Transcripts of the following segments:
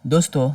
दोस्तों,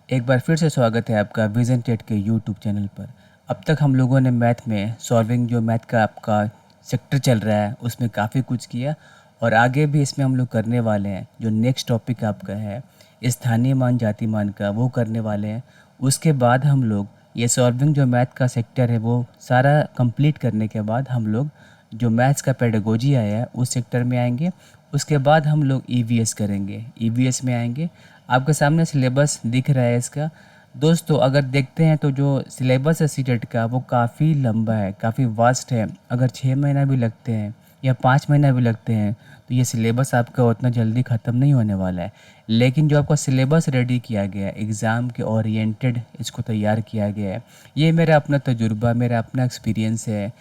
एक बार फिर से स्वागत है आपका विज़न टेट के यूट्यूब चैनल पर। अब तक हम लोगों ने मैथ में सॉल्विंग जो मैथ का आपका सेक्टर चल रहा है उसमें काफ़ी कुछ किया और आगे भी इसमें हम लोग करने वाले हैं। जो नेक्स्ट टॉपिक आपका है स्थानीय मान जाति मान का, वो करने वाले हैं। उसके बाद हम लोग ये सॉल्विंग जो मैथ का सेक्टर है वो सारा कंप्लीट करने के बाद हम लोग जो मैथ्स का पेडागोजी आया है उस सेक्टर में आएंगे। उसके बाद हम लोग ईवीएस करेंगे, ईवीएस में आएंगे। आपके सामने सिलेबस दिख रहा है इसका। दोस्तों, अगर देखते हैं तो जो सिलेबस है सीटेट का वो काफ़ी लंबा है, काफ़ी वास्ट है। अगर 6 महीना भी लगते हैं या 5 महीना भी लगते हैं तो ये सिलेबस आपका उतना जल्दी ख़त्म नहीं होने वाला है। लेकिन जो आपका सिलेबस रेडी किया गया है, एग्ज़ाम के ओरिएंटेड इसको तैयार किया गया है, ये मेरा अपना तजुर्बा, मेरा अपना एक्सपीरियंस है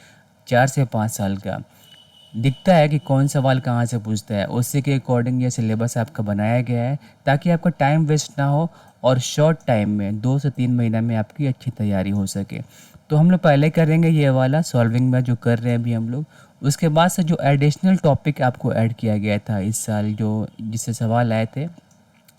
4 से 5 साल का। दिखता है कि कौन सवाल कहाँ से पूछता है, उसी के अकॉर्डिंग ये सिलेबस आपका बनाया गया है ताकि आपका टाइम वेस्ट ना हो और शॉर्ट टाइम में 2 से 3 महीना में आपकी अच्छी तैयारी हो सके। तो हम लोग पहले करेंगे ये वाला सॉल्विंग में जो कर रहे हैं अभी हम लोग। उसके बाद से जो एडिशनल टॉपिक आपको ऐड किया गया था इस साल, जो जिससे सवाल आए थे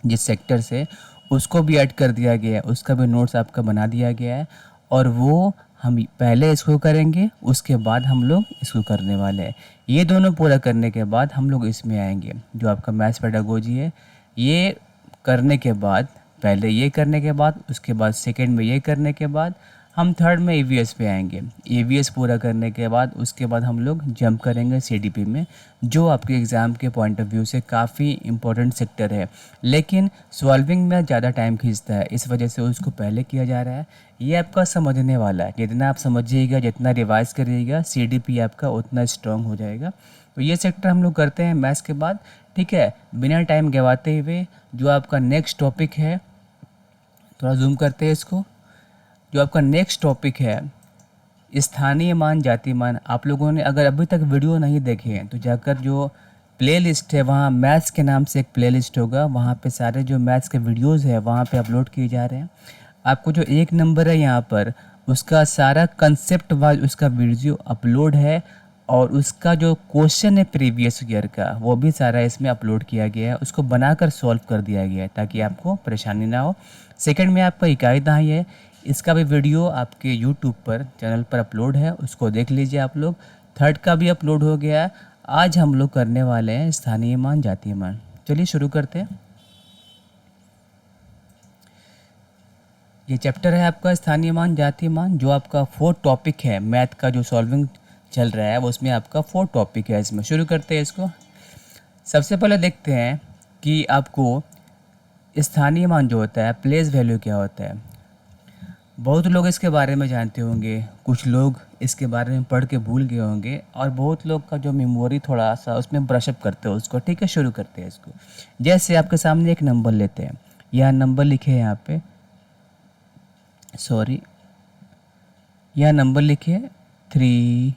जिस सेक्टर से, उसको भी ऐड कर दिया गया है, उसका भी नोट्स आपका बना दिया गया है। और वो हम पहले इसको करेंगे, उसके बाद हम लोग इसको करने वाले हैं। ये दोनों पूरा करने के बाद हम लोग इसमें आएंगे जो आपका मैथ्स पेडागोजी है। ये करने के बाद, पहले ये करने के बाद, उसके बाद सेकंड में ये करने के बाद हम थर्ड में ईवीएस पे आएंगे। ईवीएस पूरा करने के बाद उसके बाद हम लोग जंप करेंगे सीडीपी में, जो आपके एग्ज़ाम के पॉइंट ऑफ व्यू से काफ़ी इम्पोर्टेंट सेक्टर है। लेकिन सॉल्विंग में ज़्यादा टाइम खींचता है, इस वजह से उसको पहले किया जा रहा है। ये आपका समझने वाला है, जितना आप समझिएगा, जितना रिवाइज करिएगा, सीडीपी आपका उतना स्ट्रांग हो जाएगा। तो ये सेक्टर हम लोग करते हैं मैथ्स के बाद। ठीक है, बिना टाइम गंवाते हुए जो आपका नेक्स्ट टॉपिक है, थोड़ा जूम करते हैं इसको। जो आपका नेक्स्ट टॉपिक है स्थानीय मान जाति मान। आप लोगों ने अगर अभी तक वीडियो नहीं देखे हैं तो जाकर जो प्लेलिस्ट है, वहाँ मैथ्स के नाम से एक प्लेलिस्ट होगा, वहाँ पे सारे जो मैथ्स के वीडियोस है वहाँ पे अपलोड किए जा रहे हैं। आपको जो एक नंबर है यहाँ पर, उसका सारा कंसेप्ट वाइज उसका वीडियो अपलोड है और उसका जो क्वेश्चन है प्रीवियस ईयर का वो भी सारा इसमें अपलोड किया गया है। उसको बनाकर सॉल्व कर दिया गया है ताकि आपको परेशानी ना हो। सेकंड में आपका इकाई दहाई है, इसका भी वीडियो आपके यूट्यूब पर चैनल पर अपलोड है, उसको देख लीजिए आप लोग। थर्ड का भी अपलोड हो गया है। आज हम लोग करने वाले हैं स्थानीय मान जातीय मान। चलिए शुरू करते हैं। ये चैप्टर है आपका स्थानीय मान जातीय मान, जो आपका फोर्थ टॉपिक है मैथ का जो सॉल्विंग चल रहा है वो उसमें आपका फोर्थ टॉपिक है। इसमें शुरू करते हैं इसको। सबसे पहले देखते हैं कि आपको स्थानीय मान जो होता है, प्लेस वैल्यू क्या होता है। बहुत लोग इसके बारे में जानते होंगे, कुछ लोग इसके बारे में पढ़ के भूल गए होंगे और बहुत लोग का जो मेमोरी थोड़ा सा उसमें ब्रशअप करते हैं उसको। ठीक है, शुरू करते हैं इसको। जैसे आपके सामने एक नंबर लेते हैं, यहाँ नंबर लिखे हैं, यहाँ पे सॉरी, यहाँ नंबर लिखे 3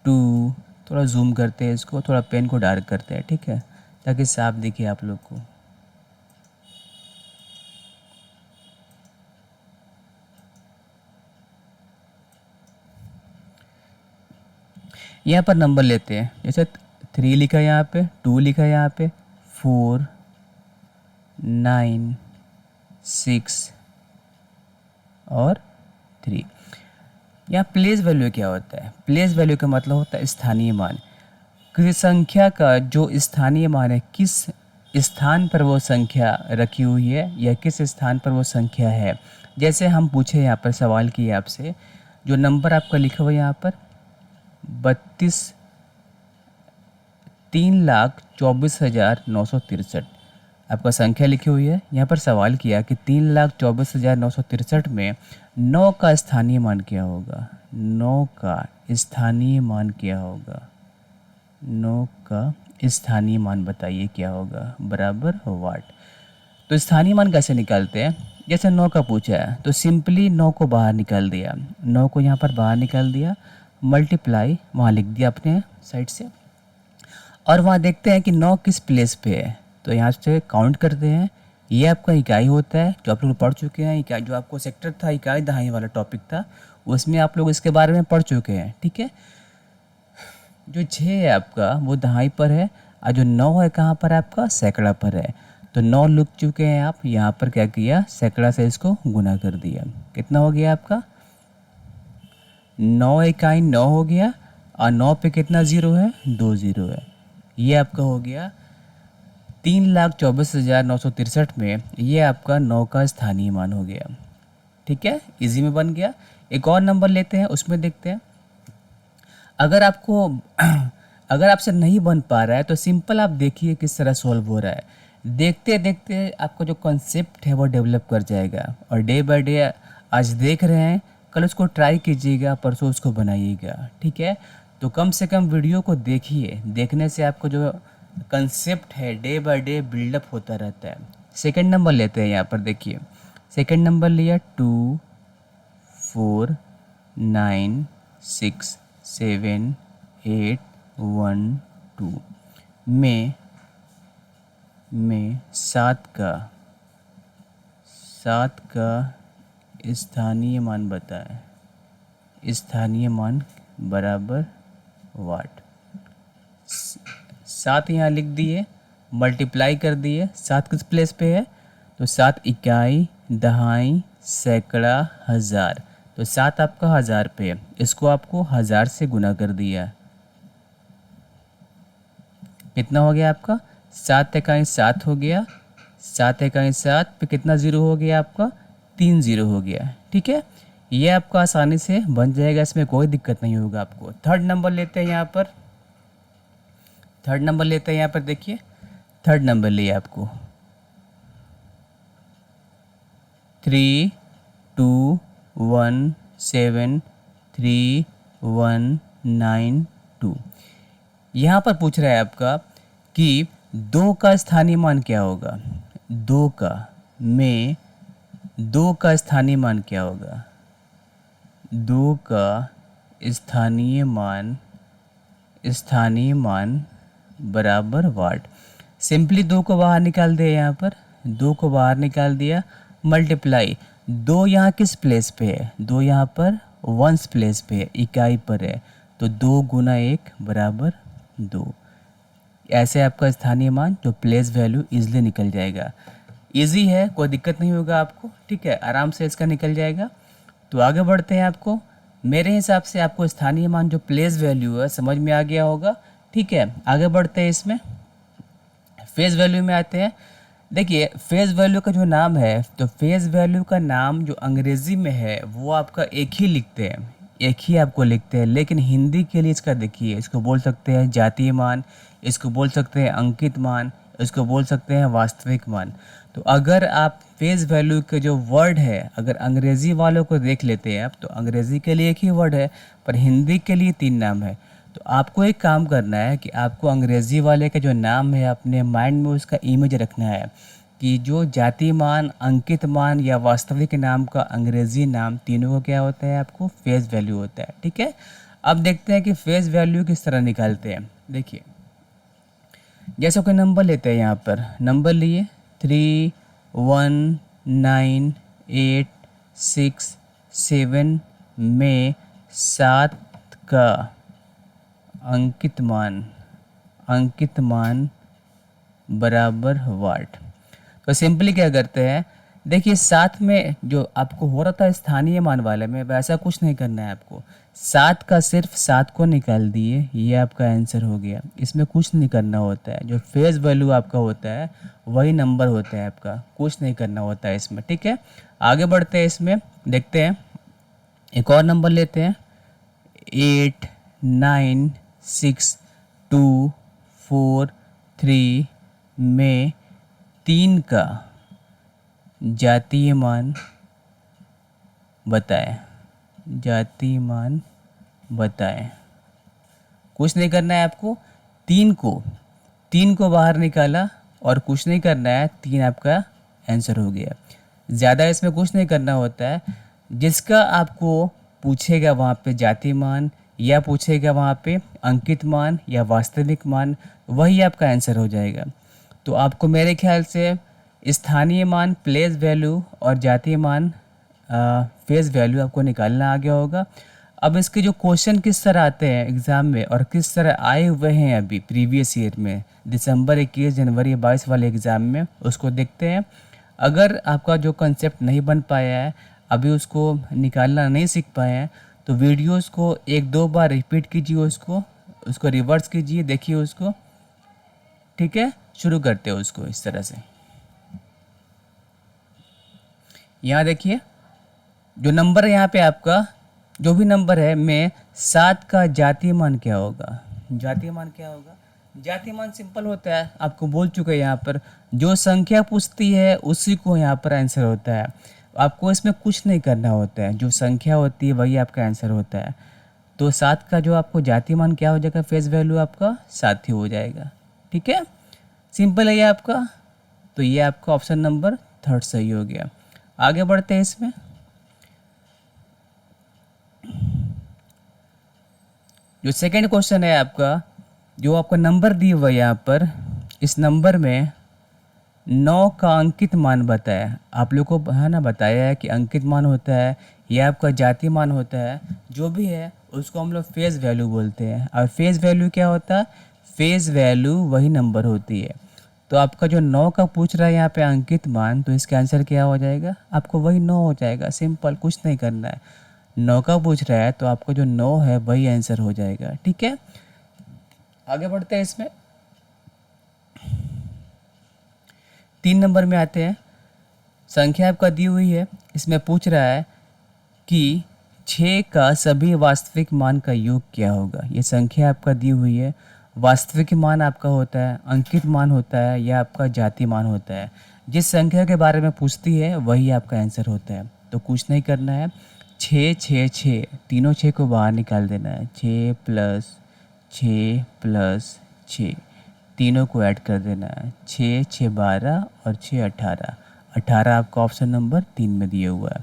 2। थोड़ा जूम करते हैं इसको, थोड़ा पेन को डार्क करते हैं, ठीक है, ताकि साफ दिखे आप लोग को। यहाँ पर नंबर लेते हैं, जैसे 3 लिखा है यहाँ पे, 2 लिखा है यहाँ पे, 4 9 6 और 3। यहाँ प्लेस वैल्यू क्या होता है? प्लेस वैल्यू का मतलब होता है स्थानीय मान। किसी संख्या का जो स्थानीय मान है, किस स्थान पर वो संख्या रखी हुई है या किस स्थान पर वो संख्या है। जैसे हम पूछे, यहाँ पर सवाल किए आपसे, जो नंबर आपका लिखा हुआ है यहाँ पर 32 3,24,963 आपका संख्या लिखी हुई है। यहाँ पर सवाल किया कि 3,24,963 में 9 का स्थानीय मान क्या होगा। 9 का स्थानीय मान क्या होगा? 9 का स्थानीय मान बताइए क्या होगा, बराबर वाट। तो स्थानीय मान कैसे निकालते हैं? जैसे 9 का पूछा है तो सिंपली 9 को बाहर निकाल दिया, 9 को यहाँ पर बाहर निकाल दिया, मल्टीप्लाई वहाँ लिख दिया अपने साइड से, और वहाँ देखते हैं कि 9 किस प्लेस पे है, तो यहाँ से काउंट करते हैं। ये आपका इकाई होता है जो आप लोग पढ़ चुके हैं। इकाई जो आपको सेक्टर था, इकाई दहाई वाला टॉपिक था, उसमें आप लोग इसके बारे में पढ़ चुके हैं। ठीक है, जो 6 है आपका वो दहाई पर है और जो 9 है कहाँ पर है आपका, सैकड़ा पर है। तो 9 लिख चुके हैं आप, यहाँ पर क्या किया, सैकड़ा से इसको गुना कर दिया। कितना हो गया आपका, 9 इकाई 9 हो गया, और 9 पे कितना ज़ीरो है, 2 ज़ीरो है। ये आपका हो गया 3,24,963 में, ये आपका 9 का स्थानीय मान हो गया। ठीक है, इजी में बन गया। एक और नंबर लेते हैं, उसमें देखते हैं। अगर आपको अगर आपसे नहीं बन पा रहा है तो सिंपल आप देखिए किस तरह सॉल्व हो रहा है। देखते देखते आपका जो कॉन्सेप्ट है वो डेवलप कर जाएगा, और डे बाय डे आज देख रहे हैं, कल उसको ट्राई कीजिएगा, परसों उसको बनाइएगा। ठीक है, तो कम से कम वीडियो को देखिए, देखने से आपको जो कंसेप्ट है डे बाय डे बिल्डअप होता रहता है। सेकंड नंबर लेते हैं, यहाँ पर देखिए सेकंड नंबर लिया 2 4 9 6 7 8 1 2 में 7 का स्थानीय मान बताएं। स्थानीय मान बराबर वाट। 7 यहाँ लिख दिए, मल्टीप्लाई कर दिए। 7 किस प्लेस पे है, तो 7 इकाई, दहाई, सैकड़ा, हज़ार। तो 7 आपका 1000 पे है, इसको आपको 1000 से गुना कर दिया। कितना हो गया आपका, 7 इकाई 7 हो गया, 7 इकाई 7 पे कितना ज़ीरो हो गया आपका, 3 ज़ीरो हो गया। ठीक है, ये आपका आसानी से बन जाएगा, इसमें कोई दिक्कत नहीं होगा आपको। थर्ड नंबर लेते हैं यहाँ पर, देखिए थर्ड नंबर लिए आपको 3217319 यहाँ पर पूछ रहा है आपका कि 2 का स्थानीय मान क्या होगा। 2 का स्थानीय मान क्या होगा, 2 का स्थानीय मान बराबर वाट। सिंपली 2 को बाहर निकाल दिया, यहाँ पर 2 को बाहर निकाल दिया, मल्टीप्लाई 2 यहाँ किस प्लेस पे है, 2 यहाँ पर वंस प्लेस पे है, इकाई पर है, तो 2 गुना 1 बराबर 2। ऐसे आपका स्थानीय मान जो प्लेस वैल्यू इजीली निकल जाएगा। इजी है, कोई दिक्कत नहीं होगा आपको। ठीक है, आराम से इसका निकल जाएगा। तो आगे बढ़ते हैं। आपको मेरे हिसाब से आपको स्थानीय मान जो प्लेस वैल्यू है समझ में आ गया होगा। ठीक है, आगे बढ़ते हैं। इसमें फेज़ वैल्यू में आते हैं। देखिए फेज़ वैल्यू का जो नाम है, तो फेज़ वैल्यू का नाम जो अंग्रेज़ी में है वो आपका एक ही लिखते हैं, एक ही आपको लिखते हैं। लेकिन हिंदी के लिए इसका देखिए, इसको बोल सकते हैं जातीय मान, इसको बोल सकते हैं अंकित मान, इसको बोल सकते हैं वास्तविक मान। तो अगर आप फेज़ वैल्यू के जो वर्ड है, अगर अंग्रेज़ी वालों को देख लेते हैं आप, तो अंग्रेज़ी के लिए एक ही वर्ड है, पर हिंदी के लिए 3 नाम है। तो आपको एक काम करना है कि आपको अंग्रेज़ी वाले का जो नाम है अपने माइंड में उसका इमेज रखना है कि जो जाति मान, अंकित मान या वास्तविक नाम का अंग्रेज़ी नाम, तीनों को क्या होता है, आपको फेज़ वैल्यू होता है। ठीक है, अब देखते हैं कि फेज़ वैल्यू किस तरह निकालते हैं। देखिए जैसा कोई नंबर लेते हैं, यहाँ पर नंबर लिए 3 1 9 8 6 7 में 7 का अंकित मान बराबर वाट। तो सिंपली क्या करते हैं, देखिए साथ में जो आपको हो रहा था स्थानीय मान वाले में, वैसा कुछ नहीं करना है आपको। 7 का सिर्फ 7 को निकाल दिए, ये आपका आंसर हो गया। इसमें कुछ नहीं करना होता है, जो फेज़ वैल्यू आपका होता है वही नंबर होता है आपका, कुछ नहीं करना होता है इसमें। ठीक है, आगे बढ़ते हैं। इसमें देखते हैं, एक और नंबर लेते हैं 8 9 6 2 4 3 में 3 का जातीय मान बताएं। कुछ नहीं करना है आपको, 3 को बाहर निकाला और कुछ नहीं करना है, 3 आपका आंसर हो गया। ज़्यादा इसमें कुछ नहीं करना होता है। जिसका आपको पूछेगा वहाँ पे जातीय मान, या पूछेगा वहाँ पे अंकित मान या वास्तविक मान, वही आपका आंसर हो जाएगा। तो आपको मेरे ख्याल से स्थानीय मान, प्लेस वैल्यू और जातीय मान फेज़ वैल्यू आपको निकालना आ गया होगा। अब इसके जो क्वेश्चन किस तरह आते हैं एग्ज़ाम में और किस तरह आए हुए हैं अभी प्रीवियस ईयर में, दिसंबर 21 जनवरी 22 वाले एग्ज़ाम में, उसको देखते हैं। अगर आपका जो कंसेप्ट नहीं बन पाया है, अभी उसको निकालना नहीं सीख पाए हैं, तो वीडियोस को एक दो बार रिपीट कीजिए, उसको रिवर्स कीजिए, देखिए उसको। ठीक है, शुरू करते हैं उसको इस तरह से। यहाँ देखिए जो नंबर है यहाँ पे आपका, जो भी नंबर है में 7 का जातीय मान क्या होगा? जातीय मान क्या होगा? जातीय मान सिंपल होता है, आपको बोल चुके हैं यहाँ पर, जो संख्या पूछती है उसी को यहाँ पर आंसर होता है। आपको इसमें कुछ नहीं करना होता है, जो संख्या होती है वही आपका आंसर होता है। तो 7 का जो आपको जातीय मान क्या हो जाएगा, फेस वैल्यू आपका 7 ही हो जाएगा। ठीक है, सिंपल है ये आपका। तो ये आपका ऑप्शन नंबर 3 सही हो गया। आगे बढ़ते हैं इसमें। जो सेकंड क्वेश्चन है आपका, जो आपका नंबर दिया हुआ है यहाँ पर, इस नंबर में 9 का अंकित मान बताया। आप लोग को है ना बताया है कि अंकित मान होता है, यह आपका जातीय मान होता है, जो भी है उसको हम लोग फेस वैल्यू बोलते हैं। और फेस वैल्यू क्या होता है? फेस वैल्यू वही नंबर होती है। तो आपका जो 9 का पूछ रहा है यहाँ पे अंकित मान, तो इसका आंसर क्या हो जाएगा? आपको वही 9 हो जाएगा। सिंपल, कुछ नहीं करना है। 9 का पूछ रहा है तो आपको जो 9 है वही आंसर हो जाएगा। ठीक है, आगे बढ़ते हैं इसमें। 3 नंबर में आते हैं। संख्या आपका दी हुई है, इसमें पूछ रहा है कि 6 का सभी वास्तविक मान का योग क्या होगा। ये संख्या आपका दी हुई है, वास्तविक मान आपका होता है, अंकित मान होता है, या आपका जाति मान होता है। जिस संख्या के बारे में पूछती है वही आपका आंसर होता है। तो कुछ नहीं करना है, 6 6 6 तीनों 6 को बाहर निकाल देना है। 6 प्लस 6 प्लस 6 तीनों को ऐड कर देना है। 6 6 12 और 6 18। 18 आपका ऑप्शन नंबर 3 में दिया हुआ है।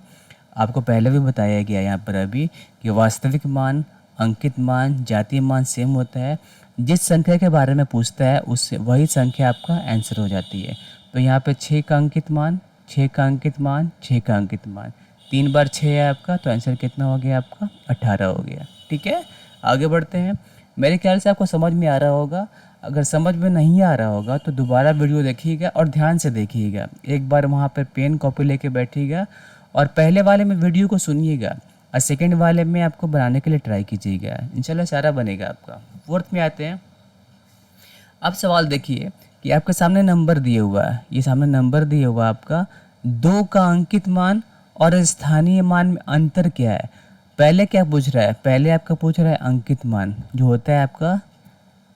आपको पहले भी बताया गया यहाँ पर अभी कि वास्तविक मान, अंकित मान, जातीय मान सेम होता है। जिस संख्या के बारे में पूछता है उससे वही संख्या आपका आंसर हो जाती है। तो यहाँ पे 6 का अंकित मान, 6 का अंकित मान, 6 का अंकित मान, 3 बार 6 है आपका, तो आंसर कितना हो गया आपका? 18 हो गया। ठीक है, आगे बढ़ते हैं। मेरे ख्याल से आपको समझ में आ रहा होगा। अगर समझ में नहीं आ रहा होगा तो दोबारा वीडियो देखिएगा और ध्यान से देखिएगा। एक बार वहाँ पर पेन कॉपी लेके बैठिएगा और पहले वाले में वीडियो को सुनिएगा और सेकंड वाले में आपको बनाने के लिए ट्राई कीजिएगा। इंशाल्लाह सारा बनेगा आपका। फोर्थ में आते हैं। अब सवाल देखिए कि आपके सामने नंबर दिया हुआ है, ये सामने नंबर दिया हुआ है आपका, 2 का अंकित मान और स्थानीय मान में अंतर क्या है? पहले क्या पूछ रहा है? पहले आपका पूछ रहा है अंकित मान, जो होता है आपका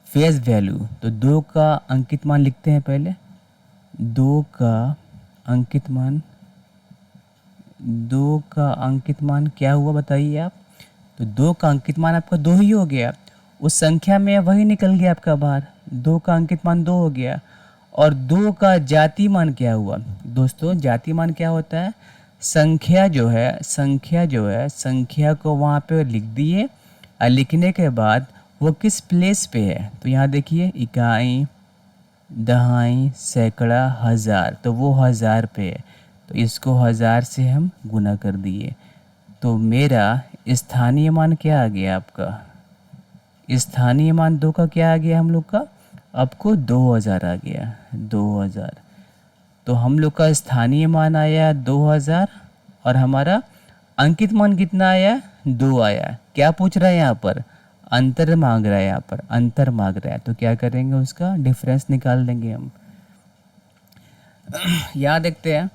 फेस वैल्यू। तो 2 का अंकित मान लिखते हैं पहले। 2 का अंकित मान, 2 का अंकित मान क्या हुआ बताइए आप? तो 2 का अंकित मान आपका 2 ही हो गया। उस संख्या में वही निकल गया आपका बाहर। 2 का अंकित मान 2 हो गया। और 2 का जाति मान क्या हुआ? दोस्तों जाति मान क्या होता है? संख्या जो है, संख्या को वहाँ पे लिख दिए और लिखने के बाद वो किस प्लेस पे है। तो यहाँ देखिए, इकाई, दहाई, सैकड़ा, हज़ार, तो वो 1000 पे है। तो इसको 1000 से हम गुना कर दिए। तो मेरा स्थानीय मान क्या आ गया आपका? स्थानीय मान 2 का क्या आ गया हम लोग का? आपको 2000 आ गया, 2000। तो हम लोग का स्थानीय मान आया 2000 और हमारा अंकित मान कितना आया? 2 आया। क्या पूछ रहा है यहाँ पर? अंतर मांग रहा है, यहाँ पर अंतर मांग रहा है। तो क्या करेंगे, उसका डिफरेंस निकाल देंगे हम। यहाँ देखते हैं,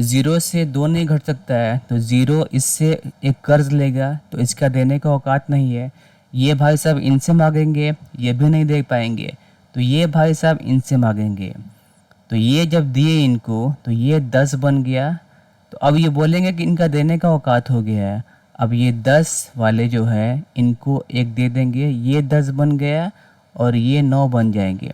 0 से 2 नहीं घट सकता है, तो 0 इससे एक कर्ज लेगा, तो इसका देने का औकात नहीं है। ये भाई साहब इनसे मांगेंगे, ये भी नहीं दे पाएंगे, तो ये भाई साहब इनसे मांगेंगे। तो ये जब दिए इनको, तो ये 10 बन गया। तो अब ये बोलेंगे कि इनका देने का औकात हो गया है। अब ये 10 वाले जो है इनको एक दे देंगे, ये 10 बन गया और ये 9 बन जाएंगे।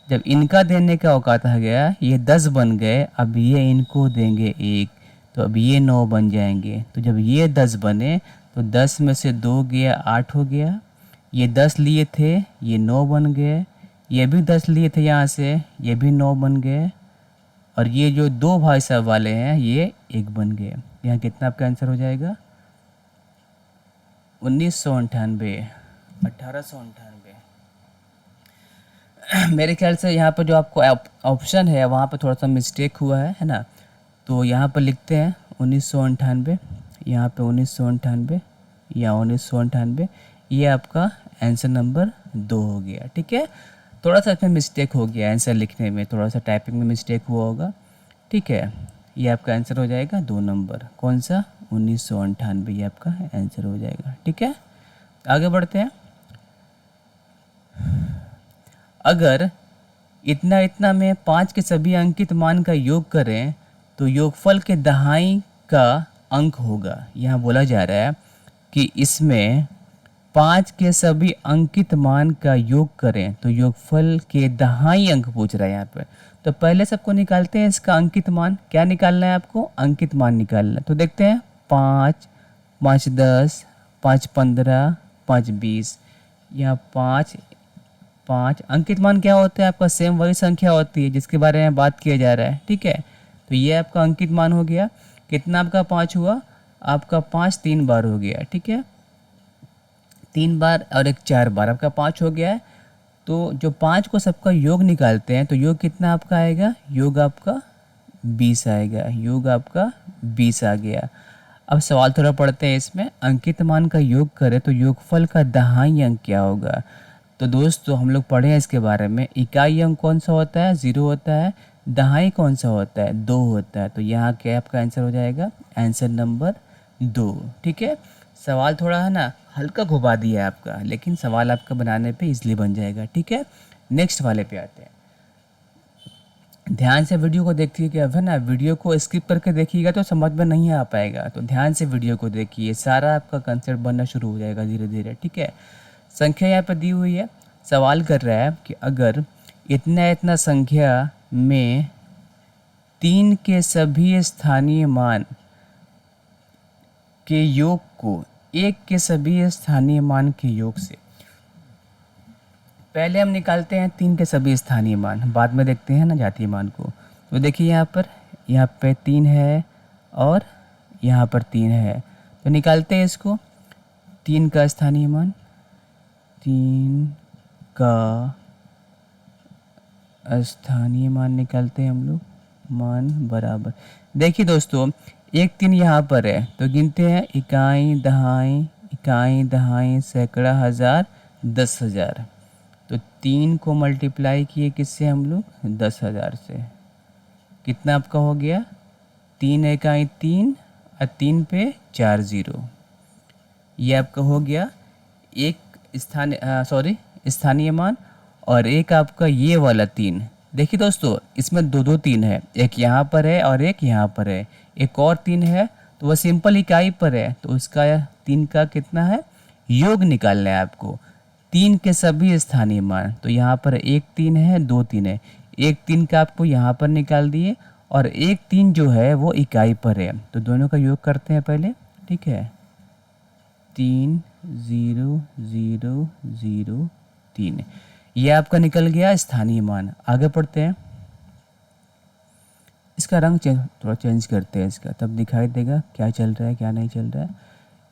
जब इनका देने का औकात आ गया, ये 10 बन गए, अब ये इनको देंगे 1, तो अब ये 9 बन जाएंगे। तो जब ये 10 बने तो 10 में से 2 गया, 8 हो गया। ये 10 लिए थे, ये 9 बन गए। ये भी 10 लिए थे यहाँ से, ये भी 9 बन गए। और ये जो 2 भाई साहब वाले हैं ये 1 बन गए। यहाँ कितना आपका आंसर हो जाएगा? 1998, 1898। मेरे ख्याल से यहाँ पर जो आपको ऑप्शन है वहाँ पर थोड़ा सा मिस्टेक हुआ है ना। तो यहाँ पर लिखते हैं 1998, यहाँ पे 1998 या 1998, ये आपका आंसर नंबर 2 हो गया। ठीक है, थोड़ा सा इसमें मिस्टेक हो गया आंसर लिखने में, थोड़ा सा टाइपिंग में मिस्टेक हुआ होगा। ठीक है, ये आपका आंसर हो जाएगा 2 नंबर, कौन सा, 1998, ये आपका आंसर हो जाएगा। ठीक है, आगे बढ़ते हैं। अगर इतना इतना में 5 के सभी अंकित मान का योग करें तो योगफल के दहाई का अंक होगा। यहाँ बोला जा रहा है कि इसमें 5 के सभी अंकित मान का योग करें तो योगफल के दहाई अंक पूछ रहा है यहाँ पर। तो पहले सबको निकालते हैं इसका अंकित मान। क्या निकालना है आपको, अंकित मान निकालना। तो देखते हैं 5, 5 10, 5 15, 5 20। यहाँ 5 5 अंकित मान क्या होता है आपका, सेम वही संख्या होती है जिसके बारे में बात किया जा रहा है। ठीक है, तो ये आपका अंकित मान हो गया। कितना आपका 5 हुआ, आपका 5 3 बार हो गया। ठीक है, 3 बार और एक 4 बार, आपका 5 हो गया है। तो जो 5 को सबका योग निकालते हैं तो योग कितना आपका आएगा, योग आपका 20 आएगा, योग आपका 20 आ गया। अब सवाल थोड़ा पढ़ते हैं इसमें, अंकित मान का योग करें तो योगफल का दहाई अंक क्या होगा। तो दोस्तों हम लोग पढ़े हैं इसके बारे में, इकाई अंक कौन सा होता है, 0 होता है, दहाई कौन सा होता है, 2 होता है। तो यहाँ क्या आपका आंसर हो जाएगा, आंसर नंबर 2। ठीक है, सवाल थोड़ा है ना हल्का घुमा दिया है आपका, लेकिन सवाल आपका बनाने पे इजली बन जाएगा। ठीक है, नेक्स्ट वाले पे आते हैं। ध्यान से वीडियो को देखिएगा, है ना, वीडियो को स्किप करके देखिएगा तो समझ में नहीं आ पाएगा। तो ध्यान से वीडियो को देखिए, सारा आपका कंसेप्ट बनना शुरू हो जाएगा धीरे धीरे। ठीक है, संख्या यहाँ पर दी हुई है, सवाल कर रहा है कि अगर इतना इतना संख्या में 3 के सभी स्थानीय मान के योग को 1 के सभी स्थानीय मान के योग से, पहले हम निकालते हैं 3 के सभी स्थानीय मान, बाद में देखते हैं ना जातीय मान को। तो देखिए यहाँ पे 3 है और यहाँ पर 3 है, तो निकालते हैं इसको। 3 का स्थानीय मान, 3 का स्थानीय मान निकालते हैं हम लोग, मान बराबर। देखिए दोस्तों, 1 3 यहाँ पर है तो गिनते हैं, इकाई दहाई सैकड़ा हज़ार 10,000। तो 3 को मल्टीप्लाई किए किससे हम लोग, 10,000 से। कितना आपका हो गया, 3 इकाई 3 और 3 पे 4 0, ये आपका हो गया एक स्थानीय मान। और एक आपका ये वाला 3, देखिए दोस्तों इसमें दो 3 है, एक यहाँ पर है और एक यहाँ पर है, एक और 3 है तो वह सिंपल इकाई पर है, तो उसका 3 का कितना है, योग निकालना है आपको। 3 के सभी स्थानीय मान, तो यहाँ पर एक 3 है, 2 3 है, एक 3 का आपको यहाँ पर निकाल दिए और एक 3 जो है वो इकाई पर है, तो दोनों का योग करते हैं पहले। ठीक है, 3 0 0 0 3, ये आपका निकल गया स्थानीय मान। आगे पढ़ते हैं, इसका रंग थोड़ा चेंज करते हैं इसका, तब दिखाई देगा क्या चल रहा है क्या नहीं चल रहा है।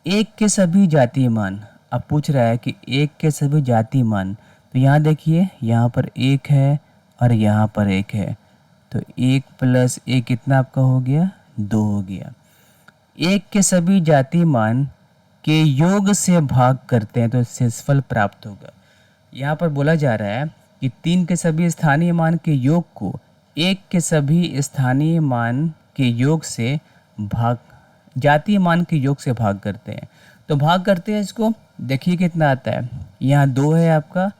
1 के सभी जातीय मान, अब पूछ रहा है कि 1 के सभी जातीय मान, तो यहाँ देखिए यहाँ पर 1 है और यहाँ पर 1 है, तो 1 + 1 कितना आपका हो गया, 2 हो गया। 1 के सभी जातीय मान के योग से भाग करते हैं तो शेषफल प्राप्त होगा। यहाँ पर बोला जा रहा है कि 3 के सभी स्थानीय मान के योग को 1 के सभी स्थानीय मान के योग से भाग, जातीय मान के योग से भाग करते हैं। तो भाग करते हैं इसको, देखिए कितना आता है, यहाँ 2 है आपका,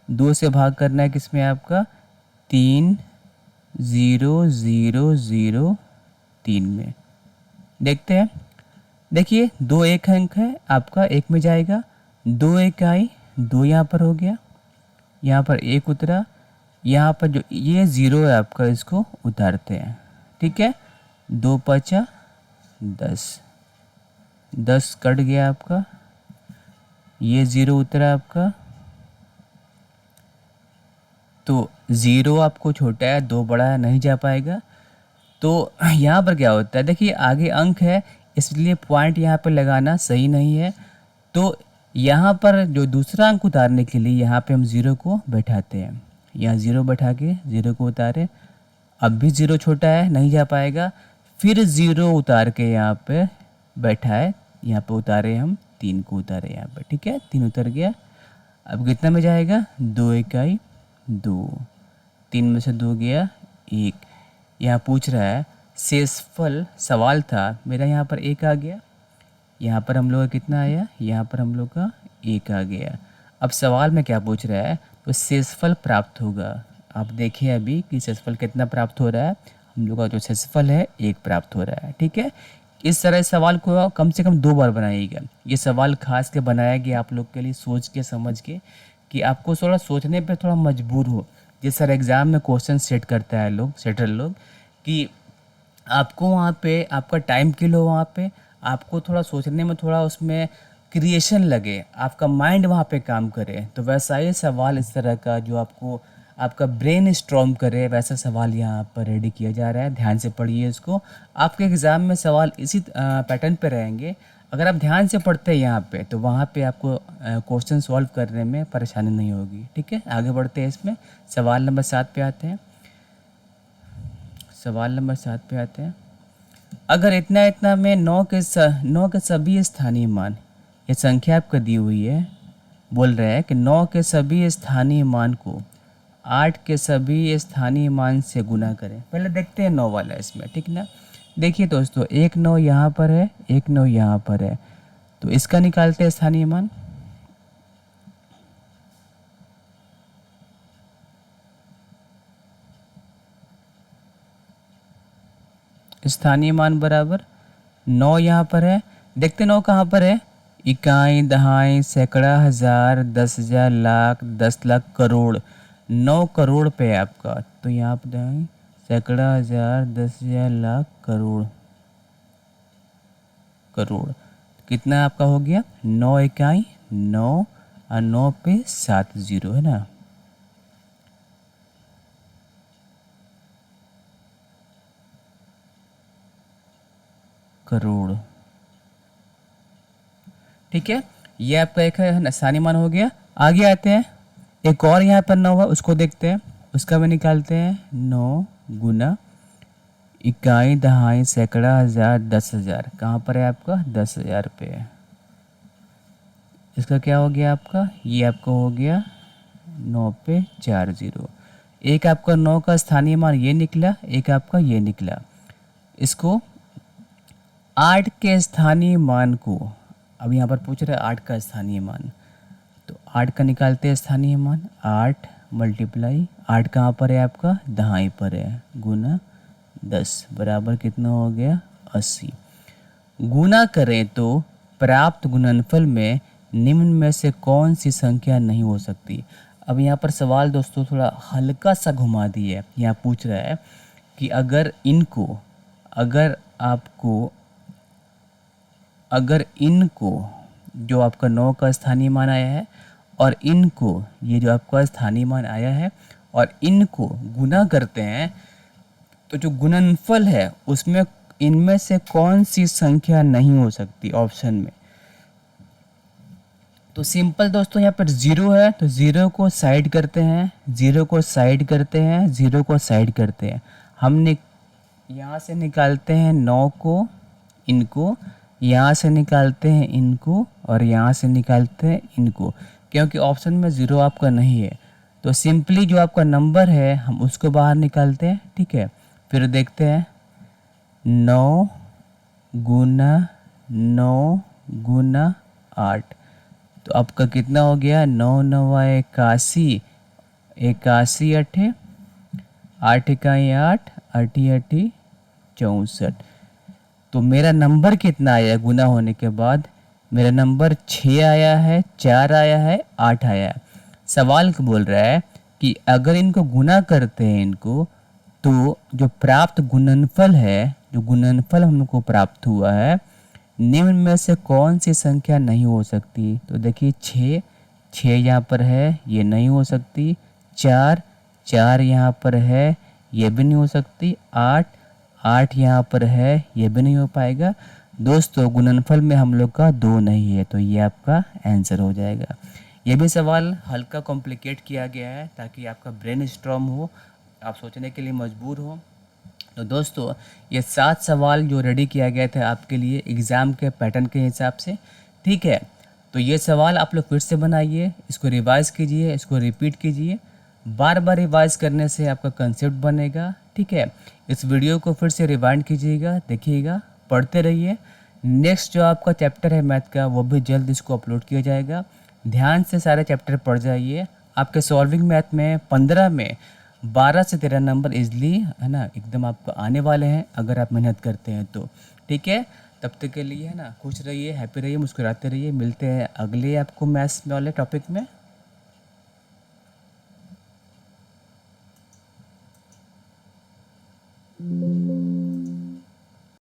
2 से भाग करना है किसमें आपका, 3 0 0 0 3 में। देखते हैं, देखिए 2 एक अंक है आपका, 1 में जाएगा, 2 इकाई 2 यहाँ पर हो गया, यहाँ पर 1 उतरा, यहाँ पर जो ये 0 है आपका इसको उतारते हैं। ठीक है, 2 5 10, 10 कट गया आपका, ये 0 उतरा आपका, तो 0 आपको छोटा है, 2 बड़ा है, नहीं जा पाएगा। तो यहाँ पर क्या होता है, देखिए आगे अंक है इसलिए पॉइंट यहाँ पर लगाना सही नहीं है, तो यहाँ पर जो दूसरा अंक उतारने के लिए यहाँ पे हम ज़ीरो को बैठाते हैं, यहाँ ज़ीरो बैठा के ज़ीरो को उतारे, अब भी ज़ीरो छोटा है नहीं जा पाएगा, फिर ज़ीरो उतार के यहाँ पे बैठा है, यहाँ पे उतारे हम 3 को उतारे यहाँ पे, ठीक है 3 उतर गया। अब कितना में जाएगा 2 इकाई 2, 3 में से 2 गया 1। यहाँ पूछ रहा है शेषफल, सवाल था मेरा यहाँ पर 1 आ गया, यहाँ पर हम लोग का कितना आया, यहाँ पर हम लोग का 1 आ गया। अब सवाल में क्या पूछ रहा है, तो शेषफल प्राप्त होगा। आप देखिए अभी कि शेषफल कितना प्राप्त हो रहा है, हम लोग का जो शेषफल है 1 प्राप्त हो रहा है, ठीक है। इस तरह सवाल को कम से कम 2 बार बनाइएगा। ये सवाल खास के बनाया गया आप लोग के लिए, सोच के समझ के, कि आपको थोड़ा सोचने पे थोड़ा मजबूर हो। जिस तरह एग्ज़ाम में क्वेश्चन सेट करता है लोग, सेटर लोग, कि आपको वहाँ पे आपका टाइम किल हो, वहाँ पे आपको थोड़ा सोचने में थोड़ा उसमें क्रिएशन लगे, आपका माइंड वहाँ पे काम करे। तो वैसा ही सवाल इस तरह का जो आपको आपका ब्रेन स्ट्रॉन्ग करे, वैसा सवाल यहाँ पर रेडी किया जा रहा है। ध्यान से पढ़िए इसको, आपके एग्ज़ाम में सवाल इसी पैटर्न पे रहेंगे। अगर आप ध्यान से पढ़ते हैं यहाँ पे, तो वहाँ पे आपको क्वेश्चन सॉल्व करने में परेशानी नहीं होगी, ठीक है। आगे बढ़ते हैं इसमें, सवाल नंबर 7 पे आते हैं। सवाल नंबर 7 पे आते हैं। अगर इतना इतना में 9 के सभी स्थानीय मान, ये संख्या आपको दी हुई है, बोल रहा है कि 9 के सभी स्थानीय मान को 8 के सभी स्थानीय मान से गुना करें। पहले देखते हैं 9 वाला इसमें, ठीक ना। देखिए दोस्तों, 1 9 यहाँ पर है, 1 9 यहाँ पर है, तो इसका निकालते हैं स्थानीय मान। स्थानीय मान बराबर 9 यहाँ पर है, देखते 9 कहाँ पर है, इकाई दहाई सैकड़ा हज़ार 10,000 लाख 10 लाख करोड़, 9 करोड़ पे है आपका। तो यहाँ पर दहाई सैकड़ा हज़ार 10,000 लाख करोड़, करोड़ कितना आपका हो गया 9 इकाई 9 और 9 पे 7 जीरो है ना। करोड़, ठीक है। ये आपका एक है स्थानीय मान हो गया। आगे आते हैं, एक और यहाँ पर 9 है, उसको देखते हैं, उसका भी निकालते हैं। 9 गुना इकाई दहाई सैकड़ा हज़ार 10,000, कहाँ पर है आपका 10,000 पे है। इसका क्या हो गया आपका, ये आपका हो गया 9 पे 4 जीरो। एक आपका 9 का स्थानीय मान ये निकला, एक आपका ये निकला। इसको 8 के स्थानीय मान को, अब यहाँ पर पूछ रहा है 8 का स्थानीय मान, तो 8 का निकालते हैं स्थानीय मान। 8 मल्टीप्लाई 8 कहाँ पर है आपका दहाई पर है, गुना 10 बराबर कितना हो गया 80। गुना करें तो प्राप्त गुणनफल में निम्न में से कौन सी संख्या नहीं हो सकती। अब यहाँ पर सवाल दोस्तों थोड़ा हल्का सा घुमा दिया है। यहाँ पूछ रहा है कि अगर इनको, अगर इनको जो आपका 9 का स्थानीय मान आया है और इनको ये जो आपका स्थानीय मान आया है और इनको गुना करते हैं, तो जो गुणनफल है उसमें इनमें से कौन सी संख्या नहीं हो सकती ऑप्शन में। तो सिंपल दोस्तों, यहाँ पर 0 है तो 0 को साइड करते हैं, 0 को साइड करते हैं, 0 को साइड करते हैं। हमने यहाँ से निकालते हैं 9 को, इनको यहाँ से निकालते हैं इनको, और यहाँ से निकालते हैं इनको, क्योंकि ऑप्शन में 0 आपका नहीं है। तो सिंपली जो आपका नंबर है हम उसको बाहर निकालते हैं, ठीक है। फिर देखते हैं 9 गुना 9 गुना 8, तो आपका कितना हो गया 9 9 81, 81 अठे 8 इकाई 8 अठी अठी 64। तो मेरा नंबर कितना आया गुना होने के बाद, मेरा नंबर 6 आया है, 4 आया है, 8 आया है। सवाल बोल रहा है कि अगर इनको गुना करते हैं इनको, तो जो प्राप्त गुणनफल है, जो गुणनफल हमको प्राप्त हुआ है, निम्न में से कौन सी संख्या नहीं हो सकती। तो देखिए 6 यहाँ पर है, ये नहीं हो सकती। 4 यहाँ पर है, ये भी नहीं हो सकती। 8 यहाँ पर है, ये भी नहीं हो पाएगा। दोस्तों गुणनफल में हम लोग का 2 नहीं है, तो ये आपका आंसर हो जाएगा। ये भी सवाल हल्का कॉम्प्लिकेट किया गया है ताकि आपका ब्रेन स्ट्रॉन्ग हो, आप सोचने के लिए मजबूर हो। तो दोस्तों ये 7 सवाल जो रेडी किया गया था आपके लिए एग्ज़ाम के पैटर्न के हिसाब से, ठीक है। तो ये सवाल आप लोग फिर से बनाइए, इसको रिवाइज़ कीजिए, इसको रिपीट कीजिए। बार बार रिवाइज़ करने से आपका कंसेप्ट बनेगा, ठीक है। इस वीडियो को फिर से रिवाइंड कीजिएगा, देखिएगा, पढ़ते रहिए। नेक्स्ट जो आपका चैप्टर है मैथ का वो भी जल्द इसको अपलोड किया जाएगा। ध्यान से सारे चैप्टर पढ़ जाइए। आपके सॉल्विंग मैथ में 15 में 12 से 13 नंबर इजली है ना एकदम आपको आने वाले हैं अगर आप मेहनत करते हैं तो, ठीक है। तब तक के लिए है ना खुश रहिए, हैप्पी रहिए, मुस्कुराते रहिए। मिलते हैं अगले आपको मैथ्स वाले टॉपिक में।